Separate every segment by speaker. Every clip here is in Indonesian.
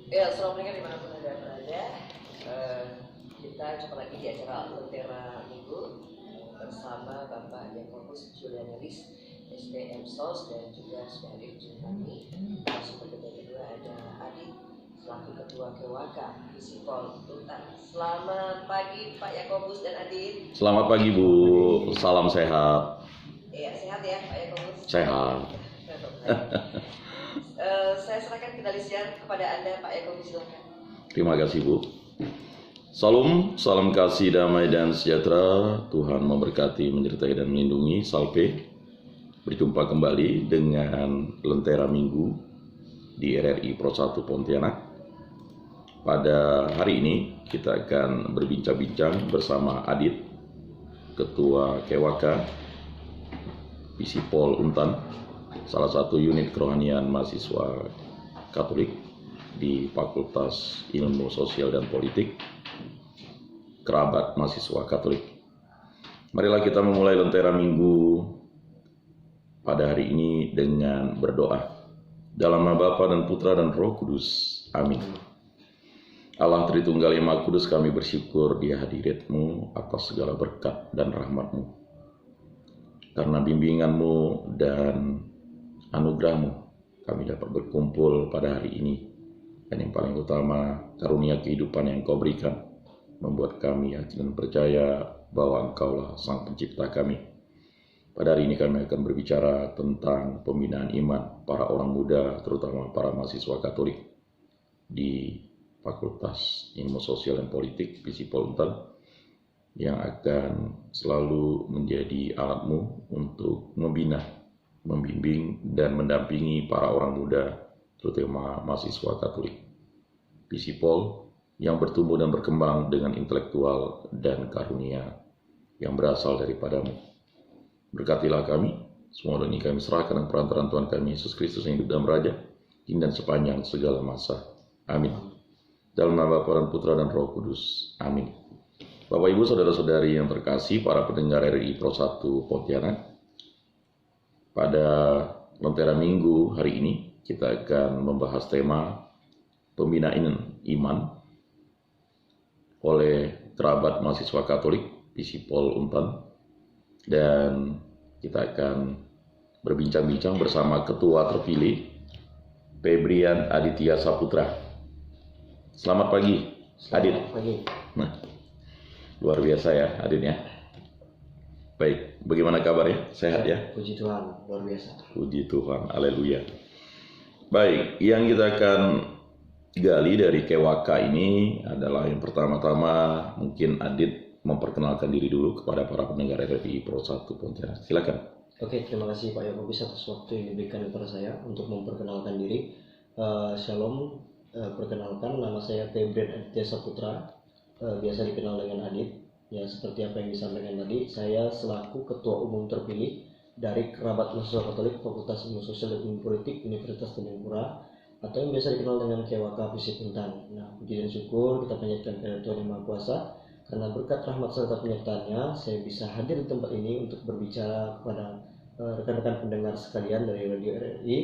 Speaker 1: Ya, assalamualaikum dimanapun anda berada. Eh, kita jumpa lagi di acara Lentera Minggu bersama Bapak Yakobus Julianis, STM SOS, dan juga sudah hadir di kami. Seperti kedua ada Adit selaku Ketua Kewaka Visipol Tuntan. Selamat pagi Pak Yakobus dan Adit.
Speaker 2: Selamat pagi Bu, salam sehat.
Speaker 1: Iya, sehat ya Pak Yakobus.
Speaker 2: Sehat.
Speaker 1: Saya serahkan kendali siar kepada Anda Pak Yakobus, silakan.
Speaker 2: Terima kasih Bu. Salam kasih, damai dan sejahtera. Tuhan memberkati, menyertai dan melindungi. Salve. Berjumpa kembali dengan Lentera Minggu di RRI Pro 1 Pontianak. Pada hari ini kita akan berbincang-bincang bersama Adit, Ketua Kewaka Visipol Untan, salah satu unit kerohanian mahasiswa Katolik di Fakultas Ilmu Sosial dan Politik, kerabat mahasiswa Katolik. Marilah kita memulai Lentera Minggu pada hari ini dengan berdoa. Dalam nama Bapa dan Putra dan Roh Kudus. Amin. Allah Tritunggal Yang Maha Kudus, kami bersyukur di hadirat-Mu atas segala berkat dan rahmat-Mu. Karena bimbingan-Mu dan anugerah-Mu, kami dapat berkumpul pada hari ini. Dan yang paling utama, karunia kehidupan yang Kau berikan, membuat kami yakin dan percaya bahwa Engkaulah Sang Pencipta kami. Pada hari ini kami akan berbicara tentang pembinaan iman para orang muda, terutama para mahasiswa Katolik di Fakultas Ilmu Sosial dan Politik Visipol Untan, yang akan selalu menjadi alat-Mu untuk membina, membimbing, dan mendampingi para orang muda, terutama mahasiswa Katolik Visipol yang bertumbuh dan berkembang dengan intelektual dan karunia yang berasal daripada-Mu. Berkatilah kami, semua ini kami serahkan dengan perantaraan Tuhan kami Yesus Kristus yang hidup dan beraja, kini dan sepanjang segala masa. Amin. Dalam nama Bapa dan Putra dan Roh Kudus. Amin. Bapak Ibu Saudara-saudari yang terkasih, para pendengar RRI Pro 1 Pontianak, pada Lentera Minggu hari ini kita akan membahas tema pembinaan iman oleh kerabat mahasiswa Katolik Visipol Untan, dan kita akan berbincang-bincang bersama Ketua terpilih Febrian Aditya Saputra. Selamat pagi, Adit.
Speaker 1: Selamat pagi.
Speaker 2: Nah, luar biasa ya Aditnya. Baik, bagaimana kabarnya? Sehat ya?
Speaker 1: Puji Tuhan, luar biasa.
Speaker 2: Puji Tuhan, haleluya. Baik, yang kita akan gali dari Kewaka ini adalah yang pertama-tama mungkin Adit memperkenalkan diri dulu kepada para pendengar RRI Pro 1 Pontianak. Silakan.
Speaker 3: Oke, terima kasih Pak Yakobus atas waktu yang diberikan kepada saya untuk memperkenalkan diri. Shalom, perkenalkan nama saya Febrian Aditya Saputra, biasa dikenal dengan Adit. Ya, seperti apa yang disampaikan tadi, saya selaku Ketua Umum terpilih dari kerabat mahasiswa Katolik Fakultas Ilmu Sosial dan Politik Universitas Tanjung atau yang biasa dikenal dengan Kewaka Visipol Untan. Nah, puji dan syukur kita panjatkan kepada Tuhan Yang Maha Kuasa, karena berkat rahmat serta penyertaannya saya bisa hadir di tempat ini untuk berbicara kepada rekan-rekan pendengar sekalian dari Radio RRI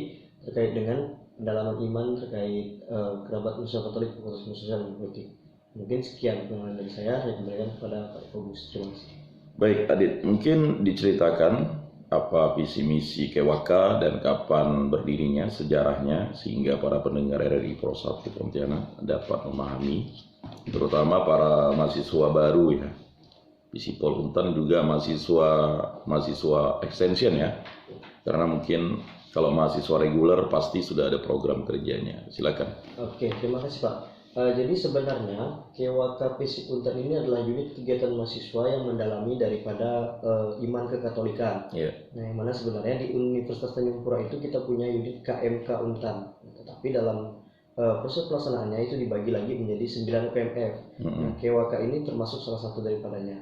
Speaker 3: terkait dengan pendalaman iman terkait kerabat mahasiswa Katolik Fakultas Ilmu Sosial dan Politik. Mungkin sekian pengenalan dari saya kembalikan kepada Pak Yakobus. Terima kasih.
Speaker 2: Baik, Adit, mungkin diceritakan apa visi misi Kewaka dan kapan berdirinya, sejarahnya, sehingga para pendengar RRI Pro 1 Pontianak dapat memahami, terutama para mahasiswa baru ya. Visipol Untan juga mahasiswa extension ya, karena mungkin kalau mahasiswa reguler pasti sudah ada program kerjanya. Silakan.
Speaker 3: Oke, terima kasih Pak. Jadi sebenarnya Kewaka Visipol Untan ini adalah unit kegiatan mahasiswa yang mendalami daripada iman kekatolikan.
Speaker 2: Yeah.
Speaker 3: Nah, yang mana sebenarnya di Universitas Tanjung Pura itu kita punya unit KMK Untan. Tetapi dalam proses pelaksanaannya itu dibagi lagi menjadi 9 PMF. Nah, Kewaka ini termasuk salah satu daripadanya.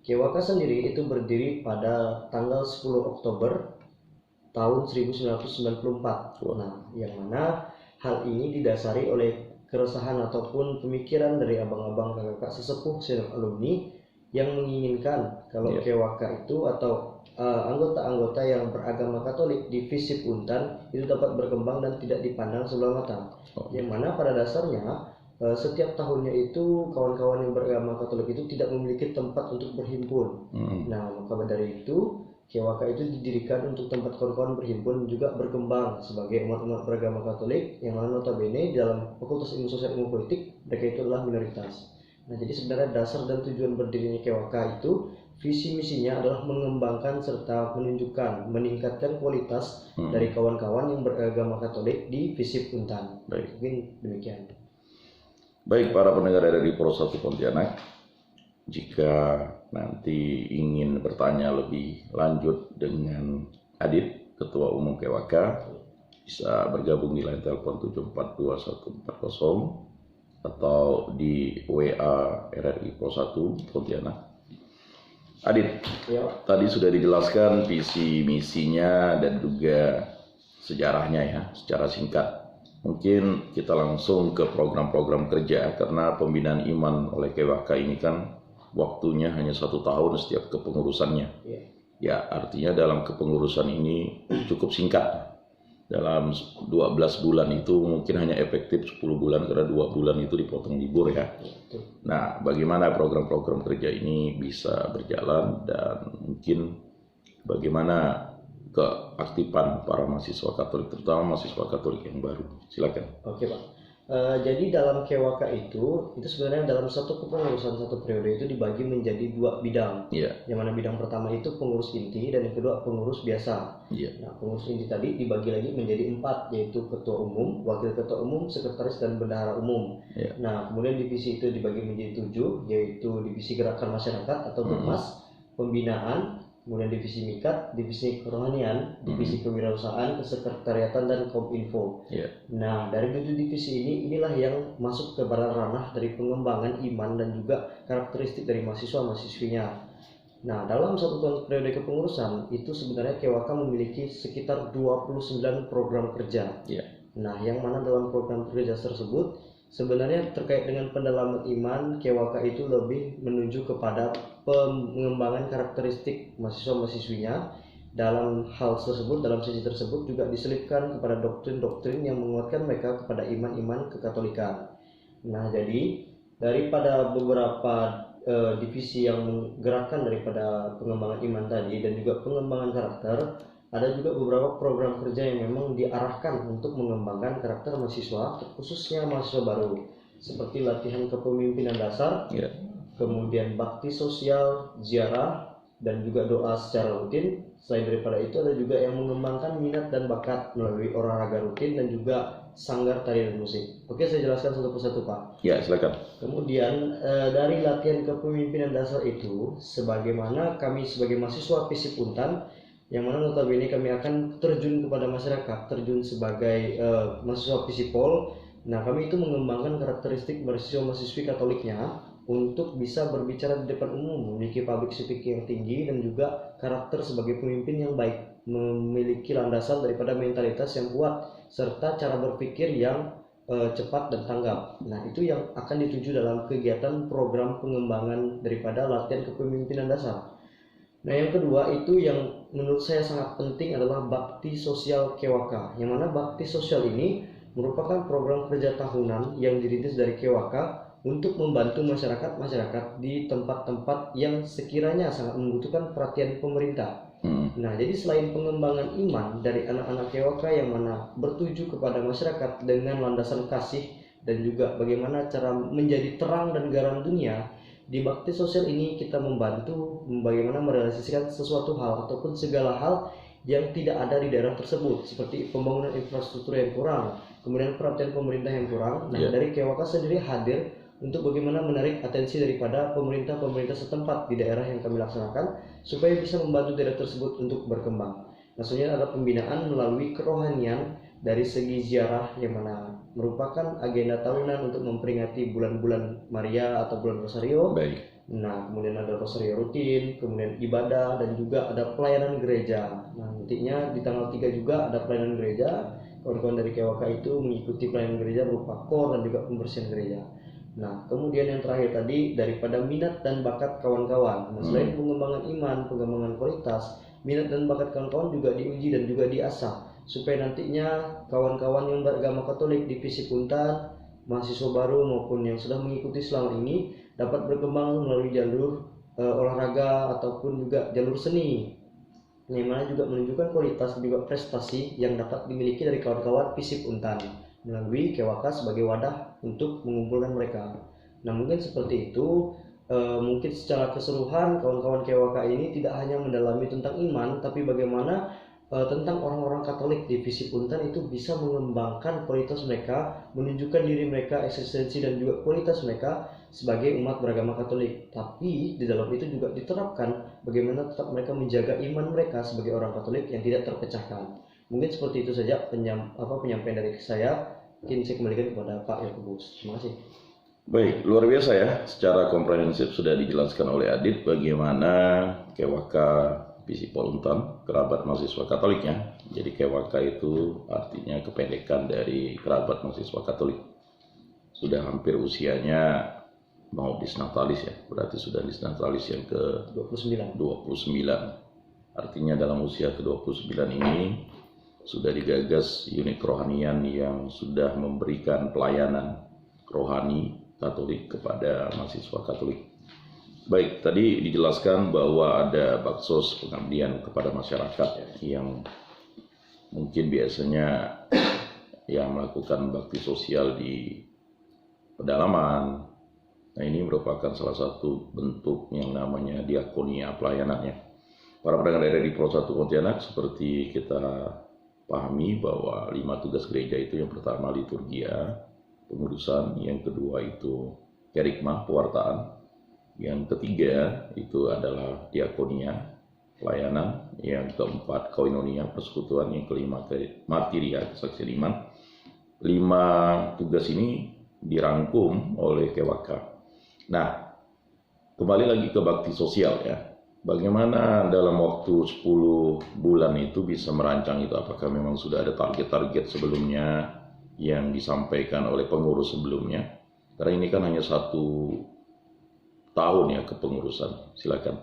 Speaker 3: Kewaka sendiri itu berdiri pada tanggal 10 Oktober tahun 1994. Nah, yang mana hal ini didasari oleh keresahan ataupun pemikiran dari abang-abang kakak sesepuh senior alumni yang menginginkan kalau
Speaker 2: Iya.
Speaker 3: KWK itu atau anggota-anggota yang beragama Katolik di FISIP Untan itu dapat berkembang dan tidak dipandang sebelah mata.
Speaker 2: Oh.
Speaker 3: Yang mana pada dasarnya setiap tahunnya itu kawan-kawan yang beragama Katolik itu tidak memiliki tempat untuk berhimpun. Nah, maka dari itu KWK itu didirikan untuk tempat kawan-kawan berhimpun dan juga berkembang sebagai umat-umat beragama Katolik yang mana notabene dalam Fakultas Ilmu Sosial Ilmu Politik mereka itu adalah minoritas. Nah, jadi sebenarnya dasar dan tujuan berdirinya KWK itu visi misinya adalah mengembangkan serta meningkatkan kualitas dari kawan-kawan yang beragama Katolik di FISIP Untan.
Speaker 2: Baik.
Speaker 3: Mungkin demikian.
Speaker 2: Baik para pendengar dari Pro 1 Pontianak, jika nanti ingin bertanya lebih lanjut dengan Adit, Ketua Umum KWK, bisa bergabung di line telepon 742-140 atau di WA RRI Pro 1 Pontianak. Adit,
Speaker 3: Ya,
Speaker 2: tadi sudah dijelaskan visi misinya dan juga sejarahnya ya, secara singkat. Mungkin kita langsung ke program-program kerja, karena pembinaan iman oleh KWK ini kan waktunya hanya 1 tahun setiap kepengurusannya.
Speaker 3: ya.
Speaker 2: Ya, artinya dalam kepengurusan ini cukup singkat. Dalam 12 bulan itu mungkin hanya efektif 10 bulan karena 2 bulan itu dipotong libur ya. Nah, bagaimana program-program kerja ini bisa berjalan dan mungkin bagaimana keaktifan para mahasiswa Katolik, terutama mahasiswa Katolik yang baru. Silakan.
Speaker 3: Oke, Pak. Jadi dalam KWK itu sebenarnya dalam satu kepengurusan satu periode itu dibagi menjadi 2 bidang.
Speaker 2: Iya.
Speaker 3: Yang mana bidang pertama itu pengurus inti dan yang kedua pengurus biasa.
Speaker 2: Iya.
Speaker 3: Nah, pengurus inti tadi dibagi lagi menjadi 4, yaitu ketua umum, wakil ketua umum, sekretaris dan bendahara umum.
Speaker 2: Iya.
Speaker 3: Nah, kemudian divisi itu dibagi menjadi 7, yaitu divisi gerakan masyarakat atau Geramas, pembinaan, kemudian divisi mikat, divisi kerohanian, divisi kewirausahaan, kesekretariatan dan kominfo.
Speaker 2: Iya.
Speaker 3: Nah, dari 7 divisi inilah yang masuk ke ranah dari pengembangan iman dan juga karakteristik dari mahasiswa-mahasiswinya. Nah, dalam 1 tahun periode kepengurusan itu sebenarnya KWK memiliki sekitar 29 program kerja.
Speaker 2: Iya.
Speaker 3: Nah, yang mana dalam program kerja tersebut sebenarnya terkait dengan pendalaman iman, KWK itu lebih menuju kepada pengembangan karakteristik mahasiswa-mahasiswinya. Dalam hal tersebut, dalam sesi tersebut juga diselipkan kepada doktrin-doktrin yang menguatkan mereka kepada iman-iman kekatolikan. Nah, jadi daripada beberapa divisi yang menggerakkan daripada pengembangan iman tadi dan juga pengembangan karakter, ada juga beberapa program kerja yang memang diarahkan untuk mengembangkan karakter mahasiswa, khususnya mahasiswa baru, seperti latihan kepemimpinan dasar, kemudian bakti sosial, ziarah, dan juga doa secara rutin. Selain daripada itu ada juga yang mengembangkan minat dan bakat melalui olahraga rutin dan juga sanggar tari dan musik. Oke, saya jelaskan satu persatu, Pak.
Speaker 2: Ya, silakan.
Speaker 3: Kemudian dari latihan kepemimpinan dasar itu, sebagaimana kami sebagai mahasiswa FISIP Untan, yang mana notabene kami akan terjun kepada masyarakat, terjun sebagai mahasiswa FISIPOL. Nah, kami itu mengembangkan karakteristik mahasiswa-mahasiswi Katoliknya untuk bisa berbicara di depan umum, memiliki public speaking yang tinggi dan juga karakter sebagai pemimpin yang baik, memiliki landasan daripada mentalitas yang kuat serta cara berpikir yang cepat dan tanggap. Nah, itu yang akan dituju dalam kegiatan program pengembangan daripada latihan kepemimpinan dasar. Nah, yang kedua itu yang menurut saya sangat penting adalah bakti sosial KWK. Yang mana bakti sosial ini merupakan program kerja tahunan yang dirintis dari KWK untuk membantu masyarakat di tempat-tempat yang sekiranya sangat membutuhkan perhatian pemerintah. Nah, jadi selain pengembangan iman dari anak-anak KWK yang mana bertuju kepada masyarakat dengan landasan kasih dan juga bagaimana cara menjadi terang dan garam dunia, di bakti sosial ini kita membantu bagaimana merealisasikan sesuatu hal ataupun segala hal yang tidak ada di daerah tersebut, seperti pembangunan infrastruktur yang kurang, kemudian perhatian pemerintah yang kurang. Nah, dari KWK sendiri hadir untuk bagaimana menarik atensi daripada pemerintah setempat di daerah yang kami laksanakan supaya bisa membantu daerah tersebut untuk berkembang. Maksudnya ada pembinaan melalui kerohanian dari segi ziarah yang mana merupakan agenda tahunan untuk memperingati bulan-bulan Maria atau bulan Rosario.
Speaker 2: Baik.
Speaker 3: Nah, kemudian ada Rosario rutin, kemudian ibadah dan juga ada pelayanan gereja. Nah, nantinya di tanggal 3 juga ada pelayanan gereja. Kawan-kawan dari KWK itu mengikuti pelayanan gereja berupa kor dan juga pembersihan gereja. Nah, kemudian yang terakhir tadi daripada minat dan bakat kawan-kawan. Nah, selain pengembangan iman, pengembangan kualitas, minat dan bakat kawan-kawan juga diuji dan juga diasah supaya nantinya kawan-kawan yang beragama Katolik di Visip Untan, mahasiswa baru maupun yang sudah mengikuti selama ini dapat berkembang melalui jalur olahraga ataupun juga jalur seni, yang mana juga menunjukkan kualitas dan juga prestasi yang dapat dimiliki dari kawan-kawan Visip Untan melalui KWK sebagai wadah untuk mengumpulkan mereka. Nah, mungkin seperti itu. Mungkin secara keseluruhan kawan-kawan KWK ini tidak hanya mendalami tentang iman, tapi bagaimana tentang orang-orang Katolik di Visip Untan itu bisa mengembangkan kualitas mereka, menunjukkan diri mereka, eksistensi dan juga kualitas mereka sebagai umat beragama Katolik. Tapi di dalam itu juga diterapkan bagaimana tetap mereka menjaga iman mereka sebagai orang Katolik yang tidak terpecahkan. Mungkin seperti itu saja penyampaian dari saya. Mungkin saya kembalikan kepada Pak Yakobus. Terima kasih.
Speaker 2: Baik, luar biasa ya. Secara komprehensif sudah dijelaskan oleh Adit bagaimana KWK Visip Untan, kerabat mahasiswa Katoliknya. Jadi KWK itu artinya kependekan dari kerabat mahasiswa Katolik. Sudah hampir usianya mau disnatalis ya, berarti sudah disnatalis yang ke 29. Artinya dalam usia ke-29 ini sudah digagas unit kerohanian yang sudah memberikan pelayanan rohani Katolik kepada mahasiswa Katolik. Baik, tadi dijelaskan bahwa ada baksos pengabdian kepada masyarakat yang mungkin biasanya yang melakukan bakti sosial di pedalaman. Nah, ini merupakan salah satu bentuk yang namanya diakonia pelayanannya. Para pendengar daerah di Pro 1 Pontianak, seperti kita pahami bahwa 5 tugas gereja itu yang pertama liturgia, pengurusan, yang kedua itu kerikmah, pewartaan, yang ketiga itu adalah diakonia, pelayanan, yang keempat koinonia, persekutuan, yang kelima martiria, kesaksian iman. 5 tugas ini dirangkum oleh KWK. Nah, kembali lagi ke bakti sosial ya. Bagaimana dalam waktu 10 bulan itu bisa merancang itu? Apakah memang sudah ada target-target sebelumnya yang disampaikan oleh pengurus sebelumnya? Karena ini kan hanya 1 tahun ya kepengurusan. Silakan.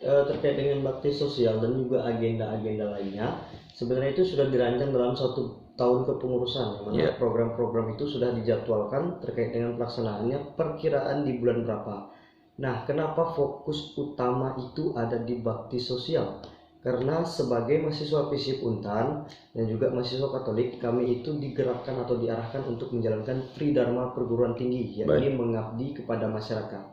Speaker 3: Terkait dengan bakti sosial dan juga agenda-agenda lainnya, sebenarnya itu sudah dirancang dalam 1 tahun kepengurusan, mana program-program itu sudah dijadwalkan terkait dengan pelaksanaannya, perkiraan di bulan berapa. Nah, kenapa fokus utama itu ada di bakti sosial? Karena sebagai mahasiswa Visip Untan dan juga mahasiswa Katolik, kami itu digerakkan atau diarahkan untuk menjalankan Tridharma perguruan tinggi, yakni mengabdi kepada masyarakat.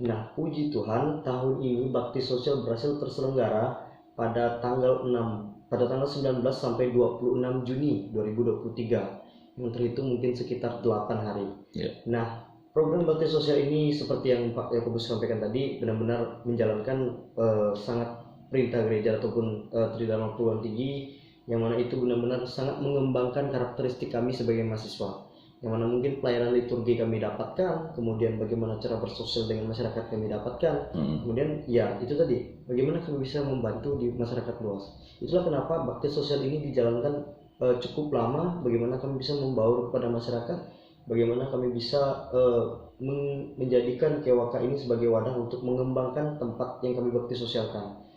Speaker 3: Nah, puji Tuhan, tahun ini bakti sosial berhasil terselenggara pada tanggal 19 sampai 26 Juni 2023, yang terhitung mungkin sekitar 8 hari. Nah, program bakti sosial ini seperti yang Pak Yakobus sampaikan tadi, benar-benar menjalankan sangat perintah gereja ataupun Tridharma perguruan tinggi, yang mana itu benar-benar sangat mengembangkan karakteristik kami sebagai mahasiswa, yang mana mungkin pelayanan liturgi kami dapatkan, kemudian bagaimana cara bersosial dengan masyarakat kami dapatkan, kemudian ya itu tadi bagaimana kami bisa membantu di masyarakat luas. Itulah kenapa bakti sosial ini dijalankan cukup lama, bagaimana kami bisa membaur kepada masyarakat, bagaimana kami bisa menjadikan KWK ini sebagai wadah untuk mengembangkan tempat yang kami bakti sosialkan.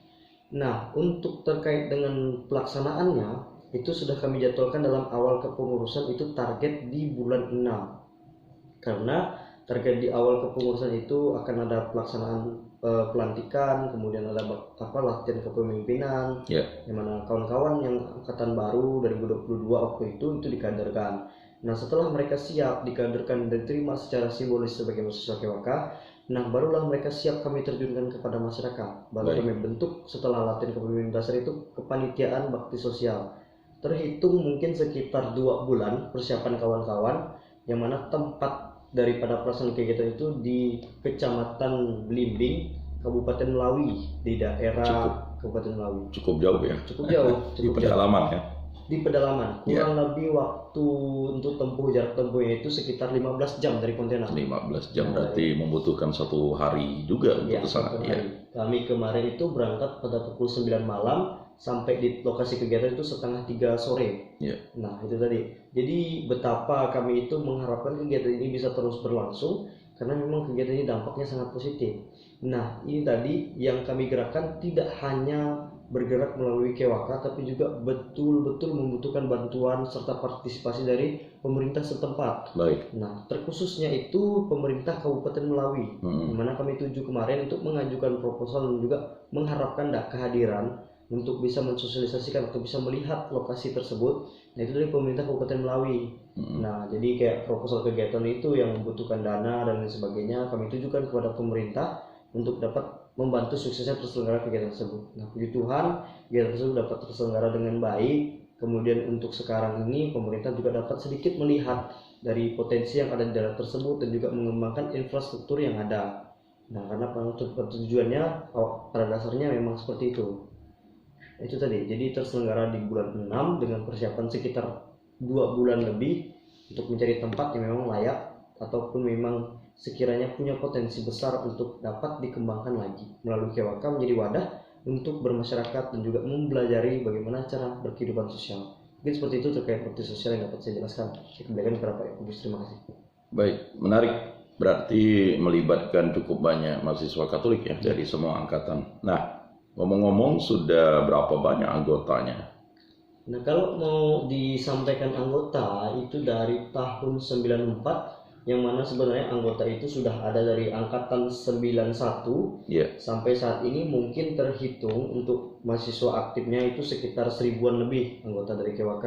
Speaker 3: Nah, untuk terkait dengan pelaksanaannya, itu sudah kami jadwalkan dalam awal kepengurusan, itu target di bulan 6. Karena target di awal kepengurusan itu akan ada pelaksanaan pelantikan, kemudian ada latihan kepemimpinan, yang mana kawan-kawan yang angkatan baru 2022 waktu itu dikaderkan. Nah, setelah mereka siap dikaderkan dan diterima secara simbolis sebagai mahasiswa KWK, nah barulah mereka siap kami terjunkan kepada masyarakat. Baru kami bentuk setelah latihan kepemimpinan dasar itu kepanitiaan bakti sosial. Terhitung mungkin sekitar 2 bulan persiapan kawan-kawan, yang mana tempat daripada pelaksanaan kegiatan itu di Kecamatan Belimbing, Kabupaten Melawi, di daerah Kabupaten Melawi.
Speaker 2: Cukup jauh ya?
Speaker 3: Cukup jauh.
Speaker 2: Di pedalaman ya?
Speaker 3: Di pedalaman, kurang lebih waktu untuk jarak tempuhnya itu sekitar 15 jam dari Pontianak.
Speaker 2: 15 jam berarti membutuhkan 1 hari juga untuk ke sana.
Speaker 3: Kami kemarin itu berangkat pada pukul 9 malam sampai di lokasi kegiatan itu setengah 3 sore. Nah itu tadi. Jadi betapa kami itu mengharapkan kegiatan ini bisa terus berlangsung karena memang kegiatan ini dampaknya sangat positif. Nah ini tadi yang kami gerakkan tidak hanya bergerak melalui KWK tapi juga betul-betul membutuhkan bantuan serta partisipasi dari pemerintah setempat.
Speaker 2: Baik.
Speaker 3: Nah terkhususnya itu pemerintah Kabupaten Melawi, di mana kami tuju kemarin untuk mengajukan proposal dan juga mengharapkan kehadiran untuk bisa mensosialisasikan atau bisa melihat lokasi tersebut. Nah itu dari pemerintah Kabupaten Melawi. Nah jadi kayak proposal kegiatan itu yang membutuhkan dana dan lain sebagainya kami tujukan kepada pemerintah untuk dapat membantu suksesnya terselenggara kegiatan tersebut. Nah puji Tuhan kegiatan tersebut dapat terselenggara dengan baik. Kemudian untuk sekarang ini pemerintah juga dapat sedikit melihat dari potensi yang ada di daerah tersebut dan juga mengembangkan infrastruktur yang ada. Nah karena tujuannya pada dasarnya memang seperti itu. Itu tadi, jadi terselenggara di bulan 6 dengan persiapan sekitar 2 bulan lebih untuk mencari tempat yang memang layak ataupun memang sekiranya punya potensi besar untuk dapat dikembangkan lagi melalui KWK menjadi wadah untuk bermasyarakat dan juga mempelajari bagaimana cara berkehidupan sosial. Mungkin seperti itu terkait bakti sosial yang dapat saya jelaskan. Saya kembalikan kepada Pak Yakubus. Terima kasih.
Speaker 2: Baik, menarik. Berarti melibatkan cukup banyak mahasiswa Katolik ya dari semua angkatan. Nah, ngomong-ngomong sudah berapa banyak anggotanya?
Speaker 3: Nah kalau mau disampaikan anggota itu dari tahun 94 yang mana sebenarnya anggota itu sudah ada dari angkatan 91 sampai saat ini mungkin terhitung untuk mahasiswa aktifnya itu sekitar 1000-an lebih anggota dari KWK.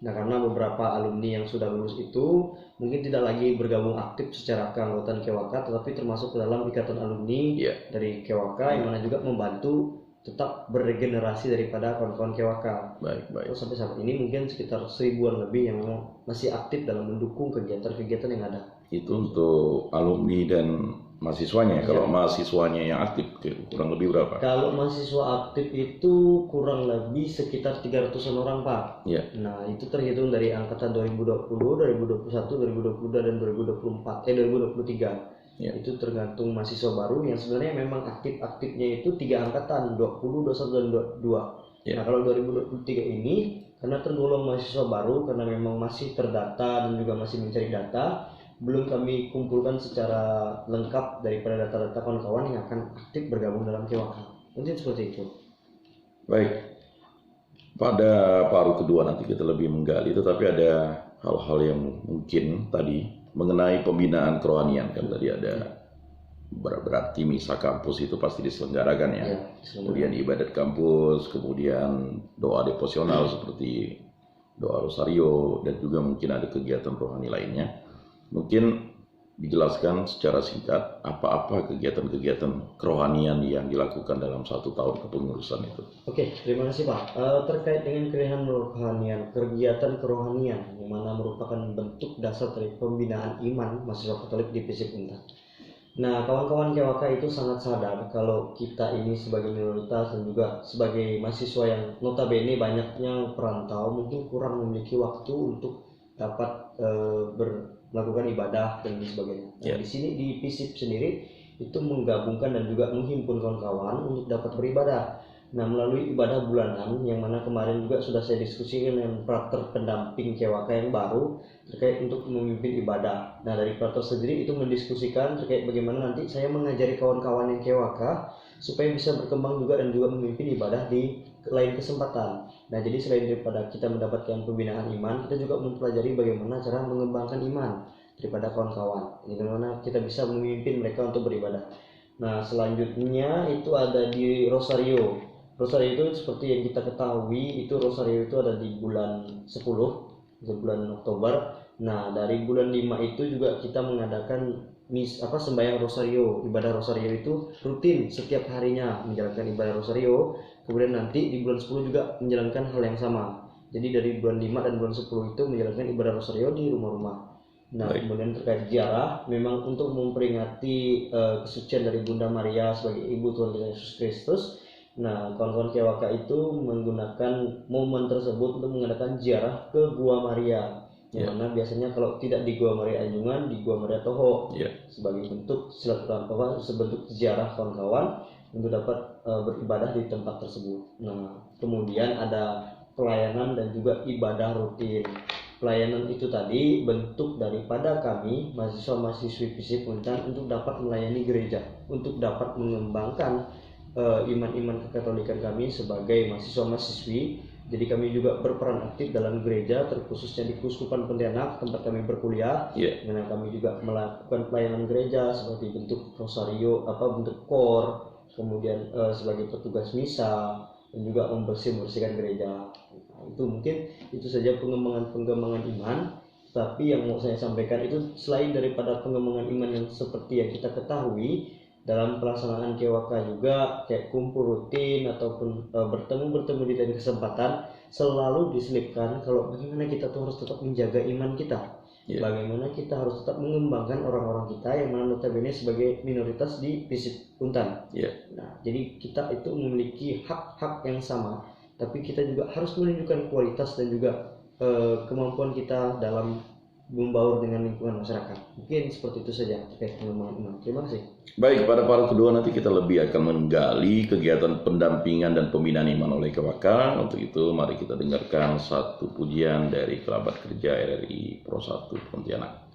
Speaker 3: Nah karena beberapa alumni yang sudah lulus itu mungkin tidak lagi bergabung aktif secara keanggotaan KWK tetapi termasuk ke dalam ikatan alumni dari KWK yang mana juga membantu tetap beregenerasi daripada kawan-kawan KWK.
Speaker 2: Baik.
Speaker 3: Terus sampai saat ini mungkin sekitar 1000-an lebih yang memang masih aktif dalam mendukung kegiatan-kegiatan yang ada.
Speaker 2: Itu untuk alumni dan mahasiswanya. Kalau mahasiswanya yang aktif kurang lebih berapa?
Speaker 3: Kalau mahasiswa aktif itu kurang lebih sekitar 300-an orang Pak. Nah itu terhitung dari angkatan 2020, 2021, 2022 dan 2023. Itu tergantung mahasiswa baru yang sebenarnya memang aktifnya itu 3 angkatan 20, 21 dan 22. Nah kalau 2023 ini karena tergolong mahasiswa baru karena memang masih terdata dan juga masih mencari data, belum kami kumpulkan secara lengkap daripada data-data kawan-kawan yang akan aktif bergabung dalam KWK. Mungkin seperti itu.
Speaker 2: Baik. Pada paruh kedua nanti kita lebih menggali, tetapi ada hal-hal yang mungkin tadi mengenai pembinaan kerohanian kan tadi ada berarti misa kampus itu pasti diselenggarakan ya. Kemudian ibadat kampus, kemudian doa devosional seperti doa rosario dan juga mungkin ada kegiatan rohani lainnya. Mungkin dijelaskan secara singkat apa-apa kegiatan-kegiatan kerohanian yang dilakukan dalam 1 tahun kepengurusan itu.
Speaker 3: Oke, terima kasih Pak. Terkait dengan kerohanian, kegiatan kerohanian yang mana merupakan bentuk dasar dari pembinaan iman mahasiswa Katolik di FISIP Untar. Nah, kawan-kawan KWK itu sangat sadar kalau kita ini sebagai minoritas dan juga sebagai mahasiswa yang notabene banyaknya perantau mungkin kurang memiliki waktu untuk dapat melakukan ibadah dan sebagainya. Nah, di sini di FISIP sendiri itu menggabungkan dan juga menghimpun kawan-kawan untuk dapat beribadah. Nah melalui ibadah bulanan yang mana kemarin juga sudah saya diskusikan dengan prater pendamping KWK yang baru terkait untuk memimpin ibadah. Nah dari prater sendiri itu mendiskusikan terkait bagaimana nanti saya mengajari kawan-kawan yang KWK supaya bisa berkembang juga dan juga memimpin ibadah di lain kesempatan. Nah jadi selain daripada kita mendapatkan pembinaan iman, kita juga mempelajari bagaimana cara mengembangkan iman daripada kawan-kawan. Bagaimana kita bisa memimpin mereka untuk beribadah. Nah selanjutnya itu ada di Rosario. Rosario itu seperti yang kita ketahui itu Rosario itu ada di bulan 10, di bulan Oktober. Nah dari bulan 5 itu juga kita mengadakan sembahyang Rosario. Ibadah Rosario itu rutin setiap harinya menjalankan ibadah Rosario. Kemudian nanti di bulan 10 juga menjalankan hal yang sama. Jadi dari bulan 5 dan bulan 10 itu menjalankan ibadah Rosario di rumah-rumah. Nah kemudian terkait ziarah memang untuk memperingati kesucian dari Bunda Maria sebagai Ibu Tuhan Yesus Kristus. Nah, kawan-kawan KWK itu menggunakan momen tersebut untuk mengadakan ziarah ke Gua Maria. Yang mana biasanya kalau tidak di Gua Maria Anjungan, di Gua Maria Toho. Sebagai bentuk silaturahmi, sebentuk ziarah kawan-kawan untuk dapat beribadah di tempat tersebut. Nah, kemudian ada pelayanan dan juga ibadah rutin. Pelayanan itu tadi bentuk daripada kami mahasiswa-mahasiswi FISIP Untan untuk dapat melayani gereja, untuk dapat mengembangkan iman-iman kekatolikan kami sebagai mahasiswa-mahasiswi. Jadi kami juga berperan aktif dalam gereja, terkhususnya di Keuskupan Pontianak tempat kami berkuliah. Dengan kami juga melakukan pelayanan gereja seperti bentuk rosario, bentuk kor, kemudian sebagai petugas misa dan juga membersihkan gereja. Itu mungkin itu saja pengembangan iman. Tapi yang mau saya sampaikan itu selain daripada pengembangan iman yang seperti yang kita ketahui dalam pelaksanaan KWK juga kayak kumpul rutin ataupun bertemu di lain kesempatan, selalu diselipkan kalau bagaimana kita tuh harus tetap menjaga iman kita. Bagaimana kita harus tetap mengembangkan orang-orang kita yang mana notabene sebagai minoritas di FISIP Untan. Nah, jadi kita itu memiliki hak-hak yang sama, tapi kita juga harus menunjukkan kualitas dan juga kemampuan kita dalam membaur dengan lingkungan masyarakat. Mungkin seperti itu saja terkait pengembangan iman. Terima kasih.
Speaker 2: Baik, pada part kedua nanti kita lebih akan menggali kegiatan pendampingan dan pembinaan iman oleh KWK. Untuk itu mari kita dengarkan satu pujian dari kerabat kerja RRI Pro 1 Pontianak.